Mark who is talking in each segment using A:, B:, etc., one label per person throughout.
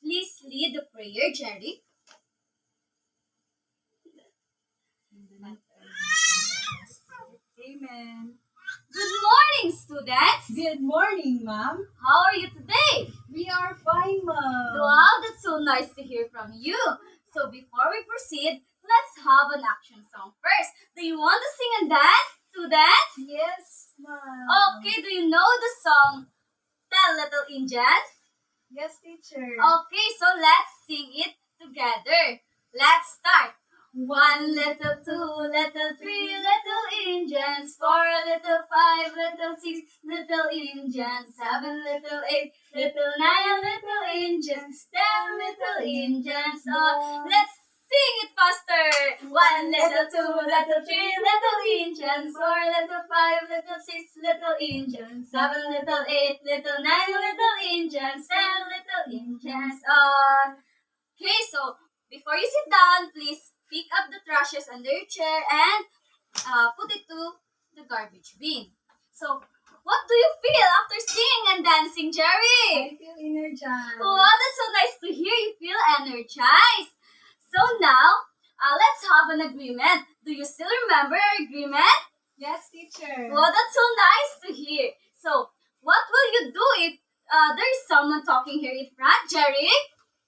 A: Please lead the prayer, Jerry.
B: Amen.
A: Good morning, students.
B: Good morning, Ma'am.
A: How are you today?
B: We are fine, Ma'am.
A: Wow, that's so nice to hear from you. So before we proceed, let's have an action song first. Do you want to sing and dance, students?
B: Yes, Ma'am.
A: Okay, do you know the song Tell Little Angels?
B: Yes, teacher.
A: Okay, so let's sing it together. Let's start. 1 little, 2 little, 3 little Indians, 4 little, 5 little, 6 little Indians, 7 little, 8 little, 9 little Indians, 10 little Indians. Oh, let's sing it faster. 1 little, 2 little, 3 little Indians, 4 little, 5 little, 6 little Indians, 7 little, 8 little, 9 little Indians, 10 little Indians. Okay, so before you sit down, please pick up the trashes under your chair and put it to the garbage bin. So, what do you feel after singing and dancing, Jerry?
B: I feel energized.
A: Wow, that's so nice to hear you feel energized. So now, let's have an agreement. Do you still remember our agreement?
B: Yes, teacher.
A: Wow, that's so nice to hear. So, what will you do if there is someone talking here in front, Jerry?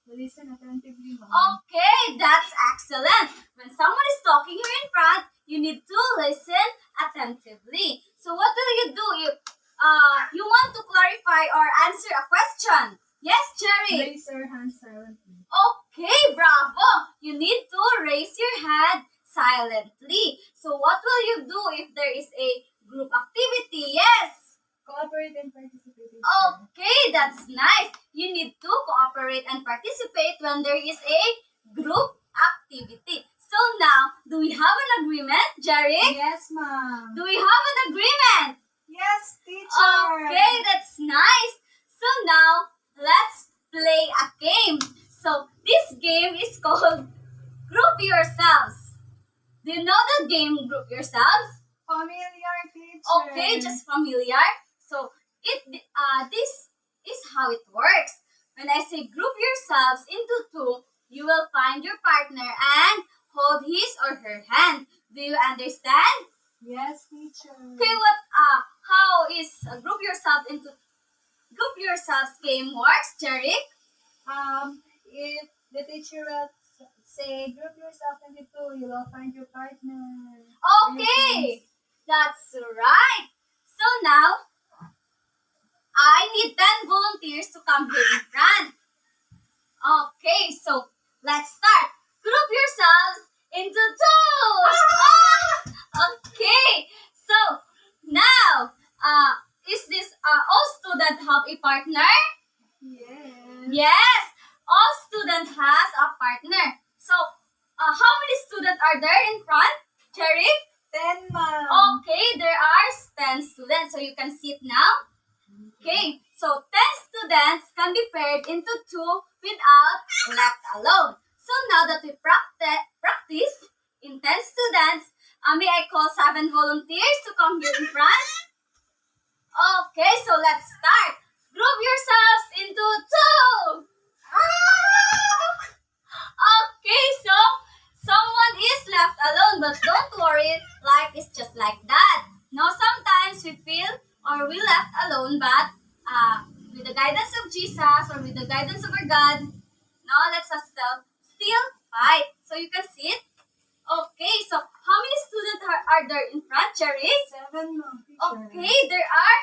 B: Listen attentively, Ma'am.
A: Okay, that's excellent. When someone is talking here in front, you need to listen attentively. So what will you do if you want to clarify or answer a question? Yes, Jerry?
B: Raise your hand silently.
A: Okay, bravo. You need to raise your hand silently. So what will you do if there is a group activity? Yes.
B: Cooperate and participate.
A: Okay, that's nice. You need to cooperate and participate when there is a group activity. So now, do we have an agreement, Jerry?
B: Yes, Ma'am.
A: Do we have an agreement?
B: Yes, teacher.
A: Okay, that's nice. So now, let's play a game. So this game is called Group Yourselves. Do you know the game Group Yourselves?
B: Familiar, teacher.
A: Okay, just familiar. So this is how it works. When I say group yourselves into two, you will find your partner and hold his or her hand. Do you understand?
B: Yes, teacher.
A: Okay, how is group yourselves game works, Jerry?
B: If the teacher will say group yourself into two, you will find your partner.
A: Okay, that's right. So now, I need 10 volunteers to come here in front. Okay, so let's start. Group yourselves into two. Okay, so now, is this all students have a partner?
B: Yes.
A: Yes, all students has a partner. So, how many students are there in front, Jerry?
B: 10, Ma'am.
A: Okay, there are 10 students, so you can sit now. Okay, so 10 students can be paired into two without left alone. So now that we practice in 10 students, may I call 7 volunteers to come here in front? Okay, so let's start. Group yourselves into two. Okay, so someone is left alone, but don't worry, life is just like that. Now sometimes we feel or we left alone, but with the guidance of Jesus or with the guidance of our God, now let's us still fight. So you can sit. Okay, so how many students are there in front, Jerry?
B: 7, Ma'am, teacher.
A: Okay, there are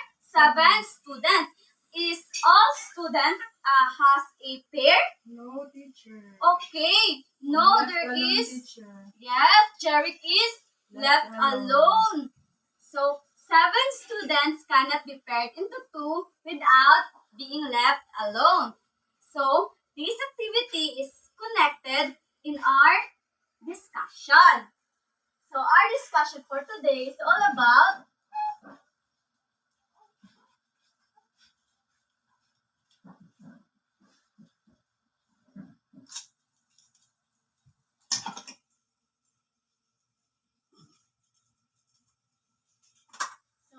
A: 7 students. Is all student has a pair?
B: No, teacher.
A: Okay, no,
B: Left
A: there
B: alone,
A: is.
B: Teacher.
A: Yes, Jerry is left
B: alone.
A: alone. So 7 students cannot be paired into 2 without being left alone. So this activity is connected in our discussion. So our discussion for today is all about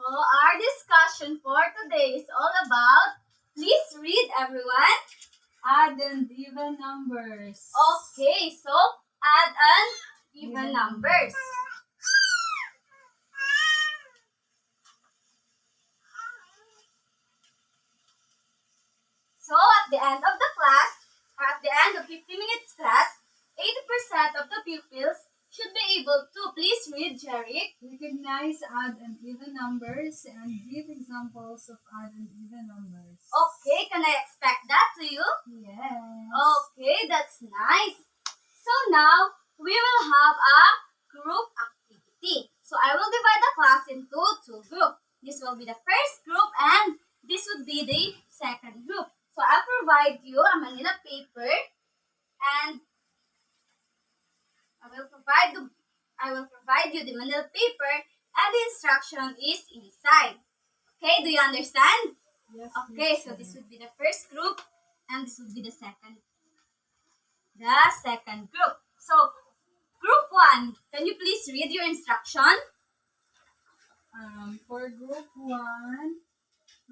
A: our discussion for today is all about, please read everyone.
B: Odd and even numbers.
A: Okay, so add and even numbers. So at the end of the class, or at the end of 50 minutes class, 80% of the pupils should be able to please read, Jeric.
B: Recognize odd and even numbers and give examples of odd and even numbers.
A: Okay, can I expect that to you?
B: Yes.
A: Okay, that's nice. So now we will have a group activity. So I will divide the class into two groups. This will be the first group and this would be the second group. So I'll provide you a manila paper and I will provide you the manila paper and the instruction is inside. Okay, do you understand?
B: Yes.
A: Okay, so this would be the first group and this would be the second group. So group 1, can you please read your instruction?
B: For group 1,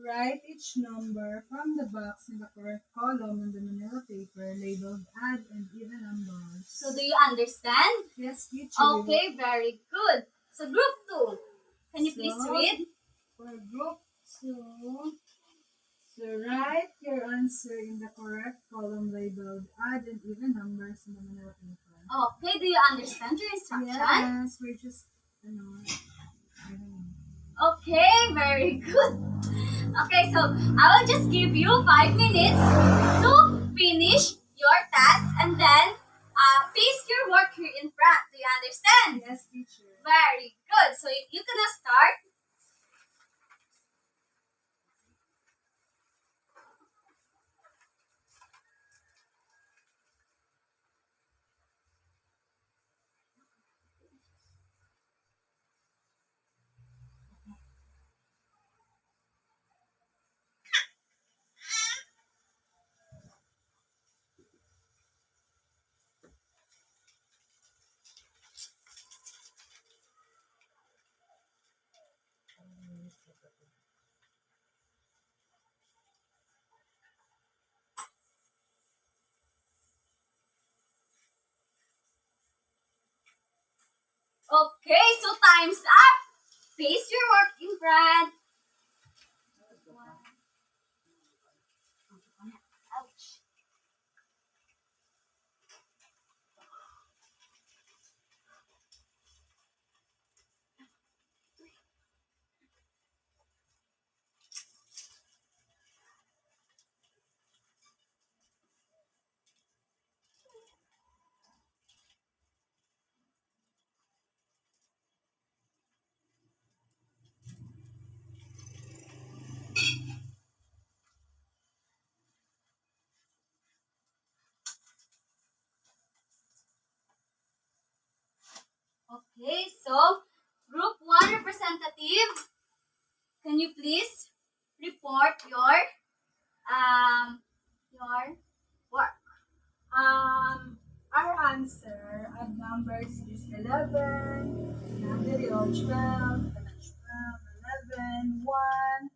B: write each number from the box in the correct column on the manila paper labeled odd and even numbers.
A: So do you understand?
B: Yes, teacher.
A: Okay, very good. So group 2, can you please
B: So,
A: read?
B: For group 2, so write your answer in the correct column labeled odd and even numbers in the manila paper.
A: Okay, do you understand your instruction?
B: Yes, we're just, I don't know.
A: Okay, very good. Okay, so I will just give you 5 minutes to finish your task and then paste your work here in front. Do you understand?
B: Yes, teacher.
A: Very good. So you can start. Okay, so time's up. Paste your work in front. Ouch. Okay, so group 1 representative, can you please report your work?
B: Our answer of numbers is 11, Nadiril 12, 11, 1, 4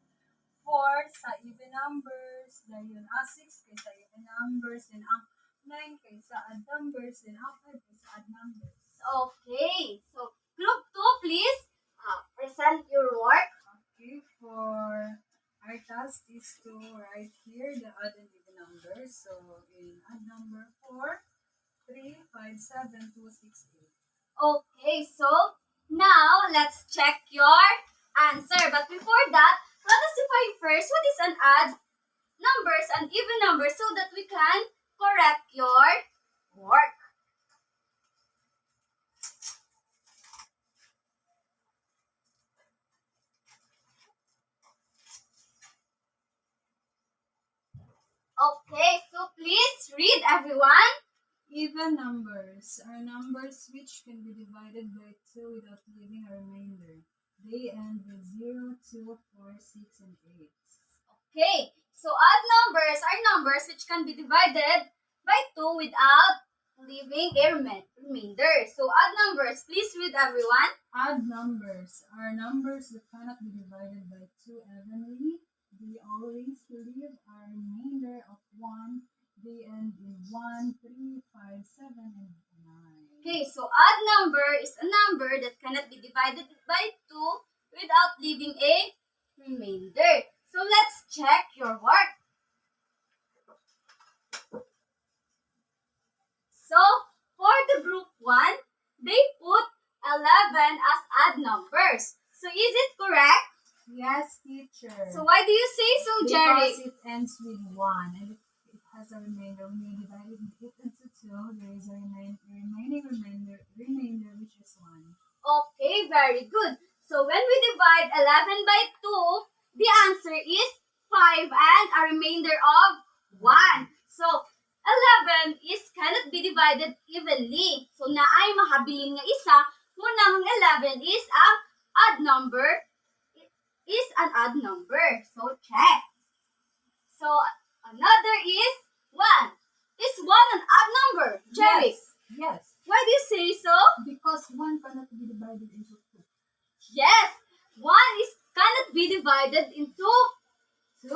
B: sa even numbers, dayon 6 kay sa even numbers, and ang 9 kay sa odd numbers, and ang 5 kay sa odd numbers.
A: Okay, so group 2, please present your work.
B: Okay, for our task is to write here the odd and even numbers. So in odd number 4, 3, 5, 7, 2, 6, 8.
A: Okay, so now let's check your answer. But before that, let us define first what is an odd numbers and even numbers so that we can correct your work. Okay, so please read everyone.
B: Even numbers are numbers which can be divided by 2 without leaving a remainder. They end with 0, 2, 4, 6, and 8.
A: Okay, so odd numbers are numbers which can be divided by 2 without leaving a remainder. So odd numbers, please read everyone.
B: Odd numbers are numbers that cannot be divided by 2 evenly. They always leave a remainder of 1 They end in 1, 3, 5, 7, and 9.
A: Okay, so odd number is a number that cannot be divided by 2 without leaving a remainder. So let's check your work. So for the group 1, they put 11 as odd numbers. So is it correct?
B: Yes, teacher.
A: So why do you say so, Jerry?
B: Because it ends with 1 and it has a remainder. When you divide it into 2, there is a remaining remainder which is 1.
A: Okay, very good. So when we divide 11 by 2, the answer is 5 and a remainder of 1. So 11 is cannot be divided evenly. So na ay mahabilin nga isa, munang 11 is a odd number. Is an odd number. So check. So another is 1. Is 1 an odd number? Jerry,
B: Yes.
A: why do you say so?
B: Because 1 cannot be divided into 2.
A: Yes, 1 is cannot be divided into 2.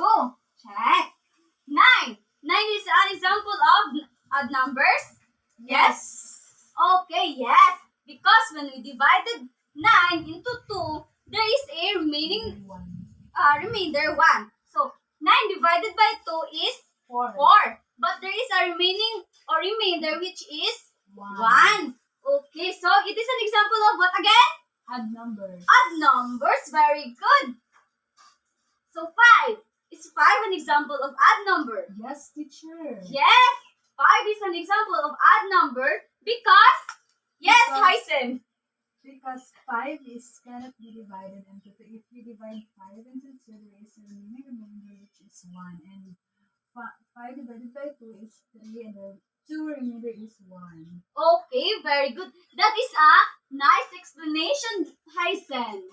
A: Check. 9. 9 is an example of odd numbers. Yes. Okay, yes. Because when we divided 9 into 2, there is a remaining
B: 1.
A: remainder 1. So 9 divided by 2 is
B: 4.
A: 4. But there is a remaining or remainder which is 1. Okay, so it is an example of what again?
B: Odd numbers.
A: Odd numbers. Very good. So 5. Is 5 an example of odd number?
B: Yes, teacher.
A: Yes. 5 is an example of odd number because, yes,
B: Because-
A: Hyson.
B: Because 5 is cannot be divided into 2. If we divide 5 into 2, there is a remainder which is 1. And 5 divided by 2 is 3 and the 2 remainder is 1.
A: Okay, very good. That is a nice explanation, Hyson.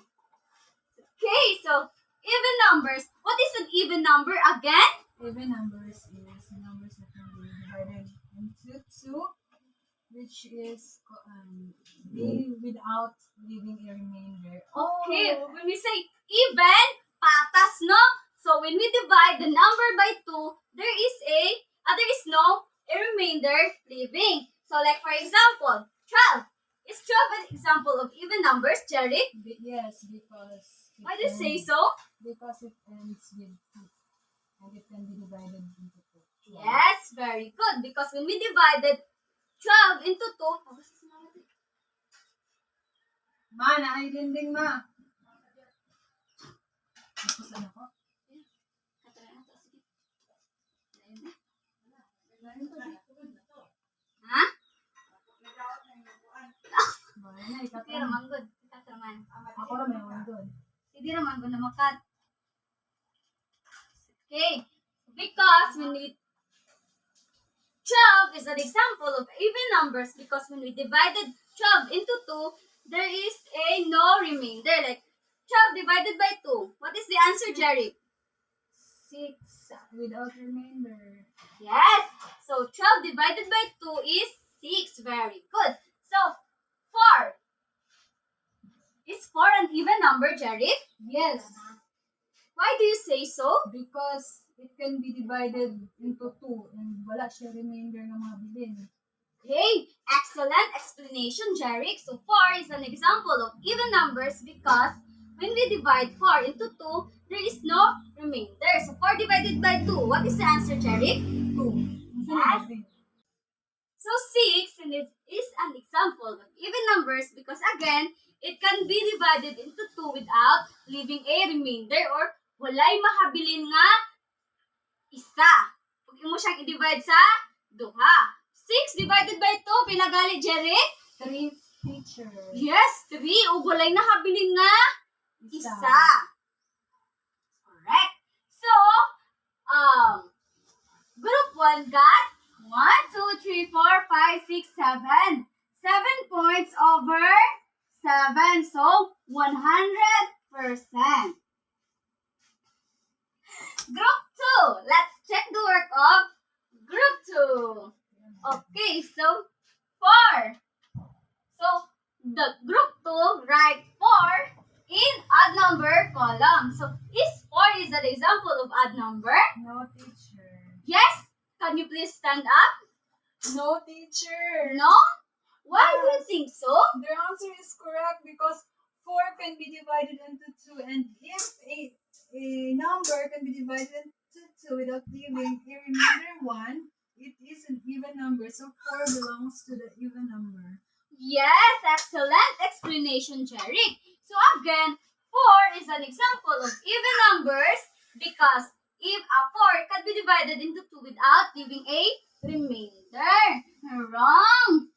A: Okay, so even numbers. What is an even number again?
B: Even numbers is numbers that can be divided into 2, which is be without leaving a remainder.
A: Okay, when we say even, patas, no? So when we divide the number by 2, there is no a remainder leaving. So like for example, 12. Is 12 an example of even numbers, Jerry?
B: Yes, because
A: Why do you say so?
B: Because it ends with 2 and it can be divided into 2.
A: Yes, very good. Because when we divided 12 into 2,
B: Ma, naay dinding ma. Tapos ano ko?
A: ha?
B: Wala na, ikat
A: Hindi naman good. Ikat naman.
B: Ako na may one doon.
A: Hindi naman good na makat. Okay. Because when we 12 is an example of even numbers because when we divided 12 into 2, there is a no remainder. Like 12 divided by 2. What is the answer, Jerry?
B: 6 without remainder.
A: Yes. So 12 divided by 2 is 6. Very good. So 4. Is 4 an even number, Jerry?
B: Yes,
A: Why do you say so?
B: because it can be divided into 2 and wala siya remainder na mabilin.
A: Okay, excellent explanation, Jerry. So 4 is an example of even numbers because when we divide 4 into 2, there is no remainder. So 4 divided by 2. What is the answer, Jerry?
B: 2.
A: Yes. So 6 is an example of even numbers because again, it can be divided into 2 without leaving a remainder or walay mahabilin nga isa. Huwag mo siyang i-divide sa duha. 6 divided by 2, pinagali, Jerry?
B: 3, teacher.
A: Yes, 3. O walay nahabilin nga isa. Correct. So, group 1 got 1, 2, 3, 4, 5, 6, 7. 7 points over 7. So, 100%. Group 2. Let's check the work of Group 2. Okay, so 4. So, the Group 2 write 4 in odd number column. So, is 4 is an example of odd number?
B: No, teacher.
A: Yes. Can you please stand up?
B: No, teacher.
A: No? Why do you think so?
B: Their answer is correct because 4 can be divided into 2, and if a number can be divided into 2 without leaving a remainder 1, it is an even number. So 4 belongs to the even number.
A: Yes, excellent explanation, Jeric. So again, 4 is an example of even numbers because if a 4 can be divided into 2 without leaving a remainder. Wrong.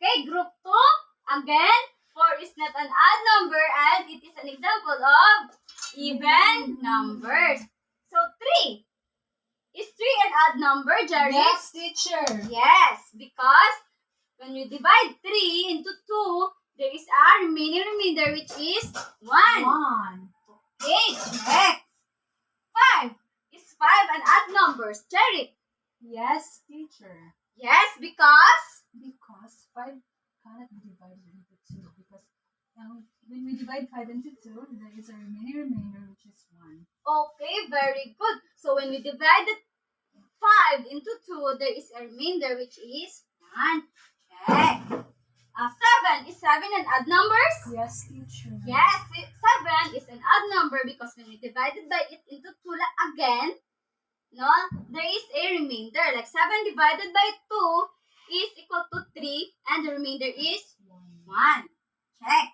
A: Okay, group 2. Again, 4 is not an odd number and it is an example of even numbers. So 3. Is 3 an odd number, Jerry?
B: Yes, teacher.
A: Yes, because when you divide 3 into 2, there is a remaining remainder which is 1.
B: 1.
A: Okay, check. 5. Is 5 an odd number, Jerry?
B: Yes, teacher.
A: Yes, because
B: 5 cannot be divided into 2 because when we divide 5 into 2, there is a remaining remainder which is 1.
A: okay, very good. So when we divided 5 into 2, there is a remainder which is 1. Check. 7. Is 7 an odd numbers?
B: Yes, teacher.
A: Yes, 7 is an odd number because when we divided by it into 2 again, no, there is a remainder. Like 7 divided by 2 is equal to 3 and the remainder is 1. Check.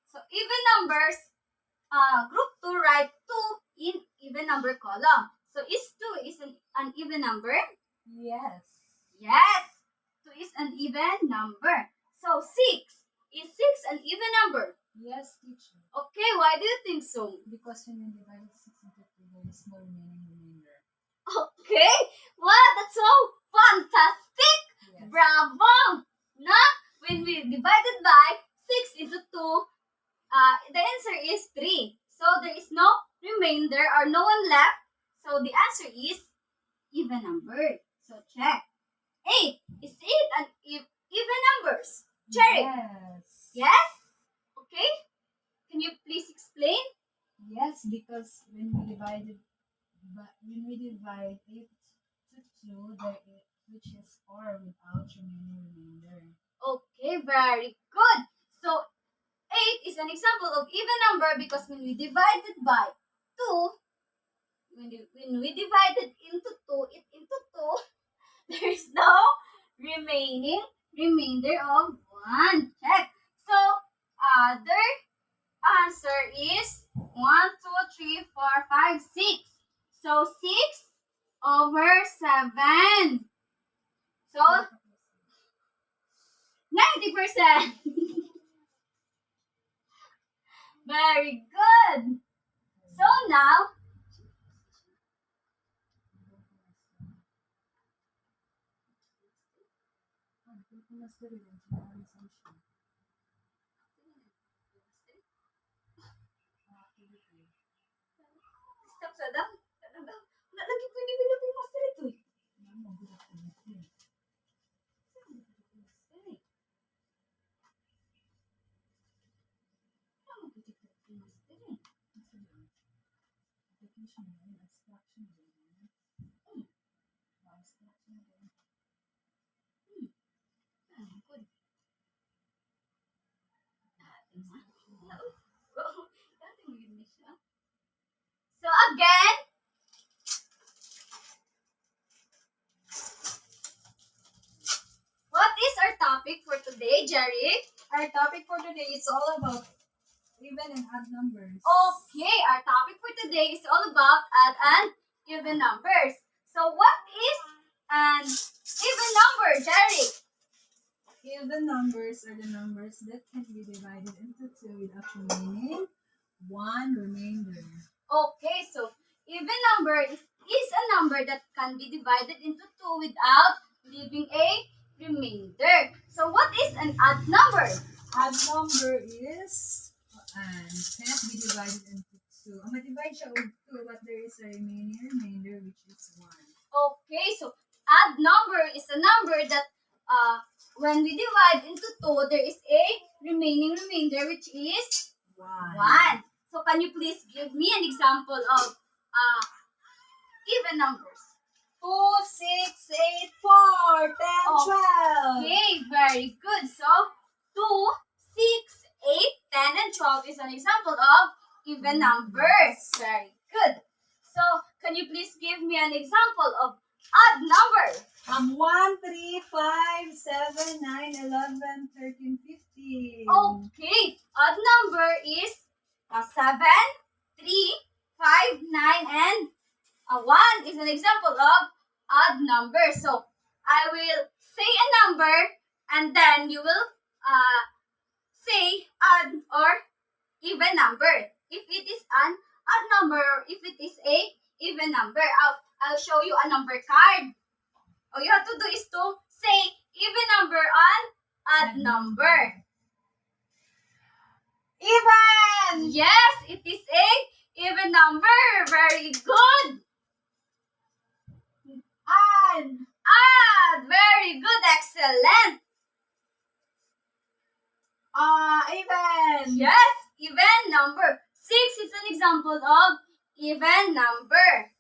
A: So even numbers, group 2 write 2 in even number column. So is 2 is an even number?
B: Yes.
A: Yes, 2 is an even number. So 6. Is 6 an even number?
B: Yes, teacher.
A: Okay, why do you think so?
B: Because when we divide 6 into 2, there is no remaining remainder.
A: Okay, wow, that's so fantastic.
B: Yes.
A: Bravo! Na, when we divided by 6 into 2, the answer is 3. So there is no remainder or no one left. So the answer is even number. So check. 8. Is 8 an even numbers? Cherry.
B: Yes.
A: Yes? Okay. Can you please explain?
B: Yes, because when we divide 8 to 2, which is 4 without remaining remainder.
A: Okay, very good. So 8 is an example of even number because when we divide it by 2, when we divide it into 2, there is no remaining remainder of 1. Check. So, other answer is 1, 2, 3, 4, 5, 6. So, 6 over 7. So, 90%. Very good. So now, stop sa daw. Lagi pwede Philippine Master ito eh. So again, what is our topic for today, Jerry?
B: Our topic for today is all about even and odd numbers.
A: Okay, our topic for today is all about odd and even numbers. So what is an even number, Jerry?
B: Even numbers are the numbers that can be divided into 2 without remaining 1 remainder.
A: Okay, so even number is a number that can be divided into 2 without leaving a remainder. So what is an odd number?
B: Odd number is cannot be divided into 2. Ang ma-divide siya og 2 but there is a remaining remainder which is 1.
A: Okay, so odd number is a number that when we divide into 2, there is a remaining remainder which is
B: 1.
A: 1. So So can you please give me an example of even numbers?
B: 2, 6, 8, 4, 10,
A: Oh,
B: 12.
A: Okay, very good. So 2, 6, 8, 10, and 12 is an example of even numbers. Very good. So can you please give me an example of odd number?
B: 1, 3, 5, 7, 9, 11, 13, 15.
A: Okay, odd number is 7, 3, 5, 9, and 1 is an example of odd number. So I will say a number and then you will say odd or even number. If it is an odd number or if it is a even number, I'll show you a number card. All you have to do is to say even number on odd number.
B: Even!
A: Yes, it is a even number. Very good.
B: Odd!
A: Odd. Very good. Excellent.
B: Even!
A: Yes, even number. 6 is an example of even number.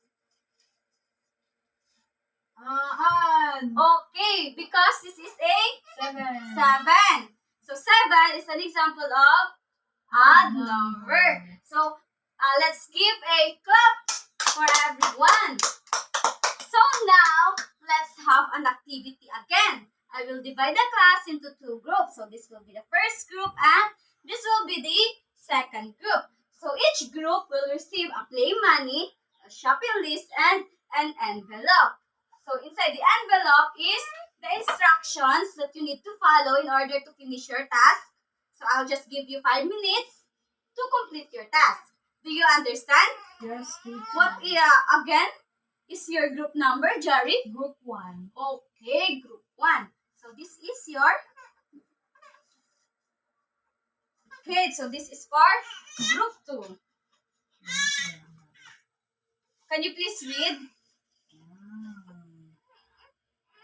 B: Odd!
A: Okay, because this is a
B: 7.
A: 7. So 7 is an example of odd number. So let's give a clap for everyone. So now let's have an activity again. I will divide the class into 2 groups. So this will be the first group and this will be the second group. So each group will receive a play money, a shopping list, and an envelope. So inside the envelope is the instructions that you need to follow in order to finish your task. So I'll just give you 5 minutes to complete your task. Do you understand?
B: Yes, teacher.
A: What again is your group number, Jerry?
B: Group 1.
A: Okay, group 1. So this is your... Okay, so this is for group 2. Can you please read?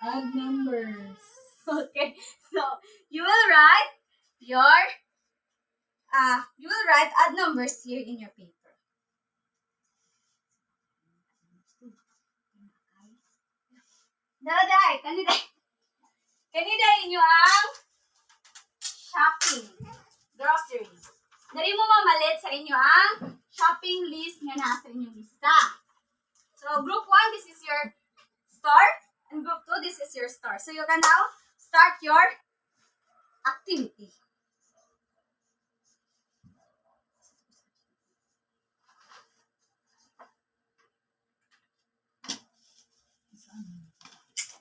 B: Odd numbers.
A: Okay, so you will write odd numbers here in your paper. Daladay, kaniday inyo ang shopping, groceries. Dari mo mamalit sa inyo ang shopping list nga nasa inyong lista. So group 1, this is your store, and group 2, this is your store. So you can now start your activity.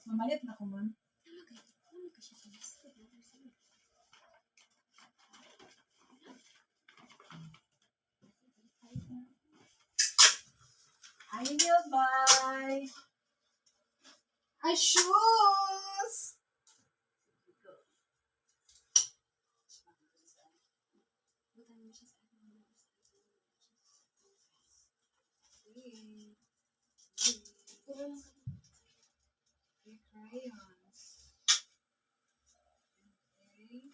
B: Mamalit na ko man. I will buy a shoes. Crayons. Okay.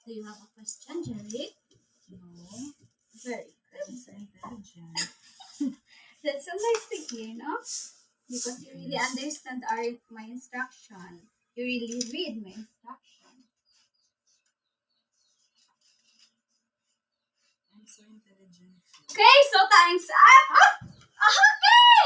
A: Do you have a question, Jerry?
B: No.
A: Very good.
B: I'm so intelligent.
A: That's so nice to hear, no? Because you really understand my instruction. You really read my instruction.
B: I'm so intelligent.
A: Okay, so time's up. Okay,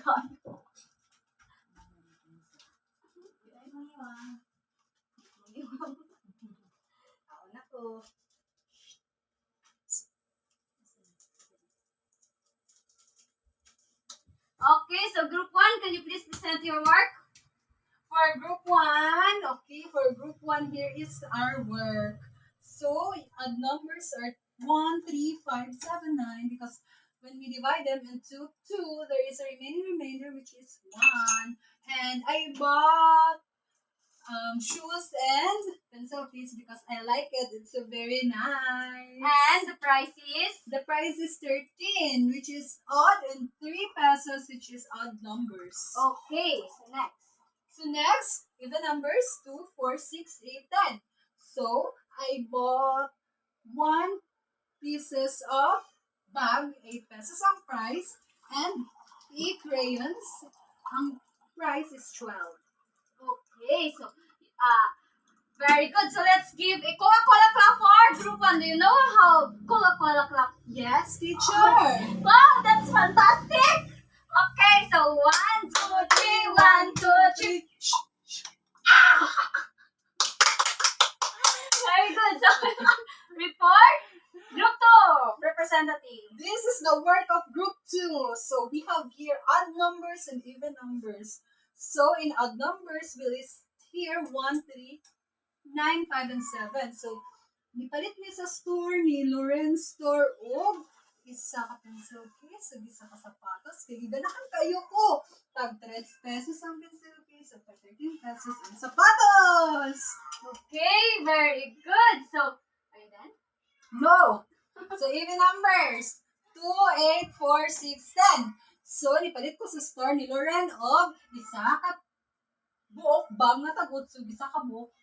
A: second. Ako na ko. Okay, so group 1, can you please present your work?
B: For group 1, okay, for group 1, here is our work. So, odd numbers are 1, 3, 5, 7, 9, because when we divide them into 2, there is a remaining remainder, which is 1. And I bought shoes and pencil case because I like it. It's so very nice.
A: And the price is?
B: The price is 13, which is odd, and 3 pesos, which is odd numbers.
A: Okay, so next.
B: So next, even numbers 2, 4, 6, 8, 10. So I bought 1 pieces of bag, 8 pesos ang price, and 3 crayons. Ang price is 12.
A: Okay, so very good. So let's give a Coca-Cola clap for group 1. Do you know how Coca-Cola clap?
B: Yes, teacher.
A: Wow, that's fantastic. Okay, so 1, 2, 3, 1, 2, 3. Very good. So report group 2 representative.
B: This is the work of group 2. So we have here odd numbers and even numbers. So in odd numbers, we list here 1, 3, 9, 5, and 7. So nipalit ni sa store ni Lorenz Store og isa ka pencil case, ug isa ka sapatos. Kaya ganahan kayo ko. Tag 3 pesos ang pencil case, at 13 pesos ang sapatos.
A: Okay, very good. So, are you done?
B: No. So even numbers 2, 8, 4, 6, 10. So nipalit ko sa store ni Loren og isa ka buok bag nga tagot, so isa ka buok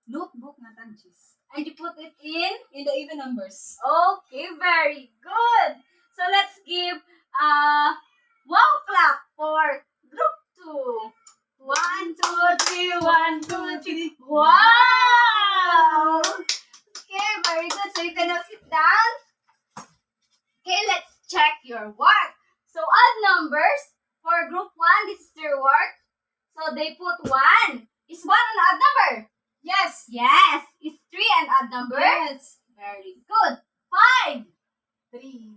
B: notebook nga tagis.
A: And you put it in
B: In the even numbers.
A: Okay, very good. So let's give wow clap for group 2. 1, 2, 3, 1, 2, 3. Wow! Okay, very good. So you can now sit down. Okay, let's check your work. So odd numbers for group 1, this is their work. So they put 1. Is 1 an odd number?
B: Yes.
A: Yes. Is 3 an odd number?
B: Yes.
A: Very good. 5,
B: 3.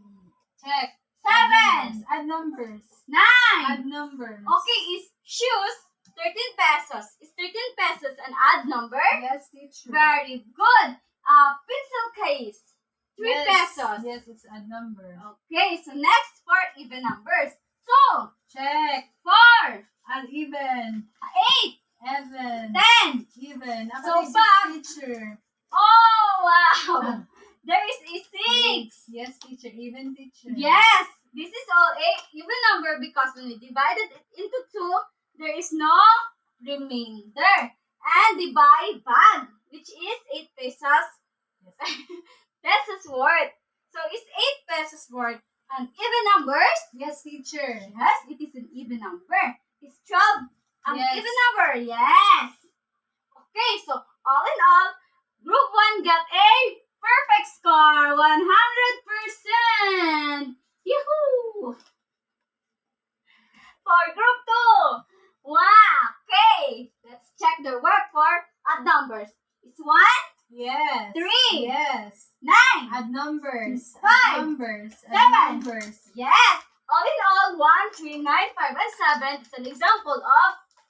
B: Check.
A: 7,
B: Add numbers.
A: 9.
B: Add numbers.
A: Okay, is shoes 13 pesos? Is 13 pesos an odd number?
B: Yes, teacher.
A: Very good. Pencil case 3
B: Yes.
A: pesos.
B: Yes, it's add number.
A: Okay, so next for even numbers. 2,
B: Check.
A: 4,
B: Add even.
A: 8,
B: Even.
A: 10.
B: Even.
A: So,
B: Ako
A: back.
B: teacher.
A: Oh, wow. There is a 6.
B: Yes, teacher. Even teacher.
A: Yes, this is all a even number because when we divided it into 2, there is no remainder. And divide bag, which is 8 pesos. Pesos worth. So it's 8 pesos worth. And even numbers?
B: Yes, teacher.
A: Yes, it is an even number. It's 12. An
B: Yes.
A: even number. Yes. Okay, so all in all, group 1 got a perfect score. 100%. Yoo-hoo! For group 2. Wow. Okay. Let's check their work for odd numbers. It's 1,
B: Yes.
A: 3,
B: Yes.
A: 9.
B: Add numbers.
A: 5,
B: Add numbers. Add
A: 7.
B: numbers.
A: Yes. All in all, 1, 3, 9, 5, and 7 is an example of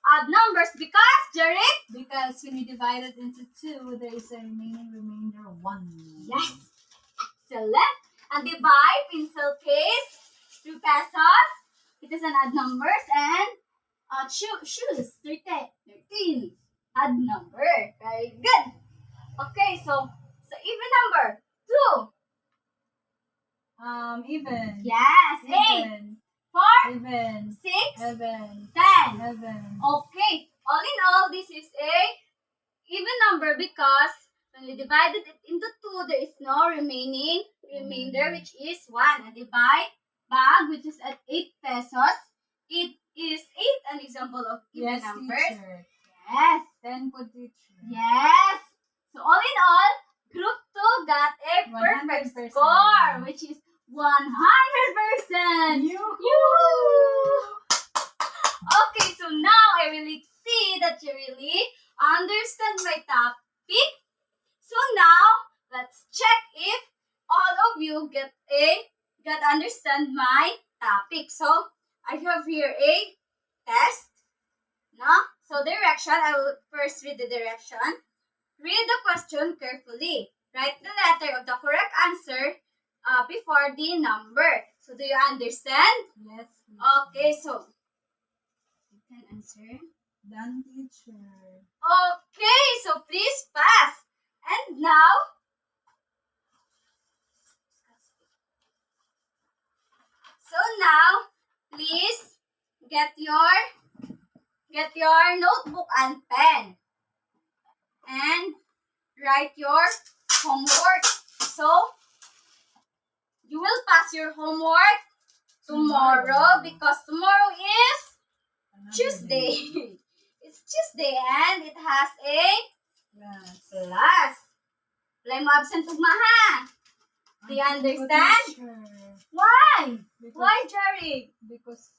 A: odd numbers because, Jerry?
B: Because when we divide it into 2, there is a remainder 1.
A: Yes. Excellent. And divide pencil case 3 pesos. It is an odd numbers and shoes 13 odd number. Very good. Okay, so even number 2.
B: Even.
A: Yes. 8,
B: Even.
A: 4,
B: Even.
A: 6,
B: Even.
A: 10.
B: Even.
A: Okay. All in all, this is a even number because when we divided it into 2, there is no remainder, which is 1. And divide bag, which is at 8 pesos. It is 8 an example of even
B: Yes,
A: numbers.
B: teacher.
A: Yes.
B: 10 po, teacher.
A: Yes. So all in all, group 2 got a perfect
B: 100%.
A: score, which is 100%.
B: Yoo-hoo!
A: Yoo-hoo! Okay, so now I really see that you really understand my topic. So now, let's check if all of you get understand my topic. So, I have here a test. No? So, direction, I will first read the direction. Read the question carefully. Write the letter of the correct answer before the number. So, do you understand?
B: Yes.
A: Okay, so, you can answer.
B: Done, teacher.
A: Okay, so please pass. And now, please get your notebook and pen and write your homework. So, you will pass your homework tomorrow because tomorrow is Tuesday. It's Tuesday and it has a
B: Yes.
A: class. Wala mo absent ugma ha. Do you understand?
B: Teacher.
A: Why?
B: Because,
A: Why, Jerry?
B: Because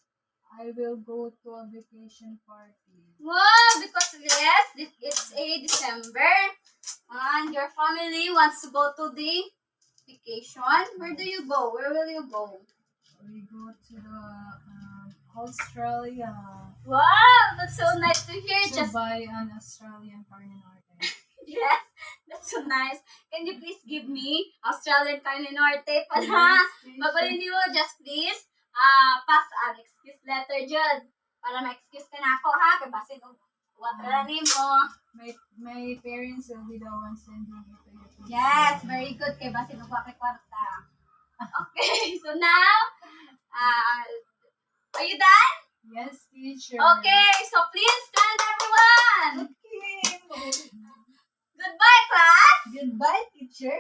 B: I will go to a vacation party.
A: Well, because yes, it's a December and your family wants to go to the vacation. Where do you go? Where will you go?
B: We go to the Australia
A: Wow, that's so nice to hear.
B: to
A: Just
B: buy an Australian carne norte.
A: yes, that's so nice. Can you please give me Australian carne norte para mabalin niyo? Just please pass an excuse letter dyan para ma-excuse ka na ako ha. Kaya basin og watranin mo.
B: My parents will be the ones sending it to you.
A: Yes, very good. Kaya basin og wakay kwarta. Okay, so now, are you done?
B: Yes, teacher.
A: Okay, so please stand everyone.
B: Okay.
A: Goodbye class.
B: Goodbye, teacher.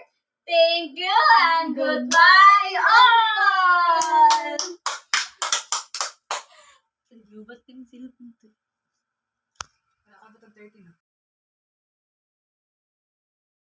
A: Thank you and goodbye all.
B: Ba't yung cellphone to? Wala ka ba 30 na?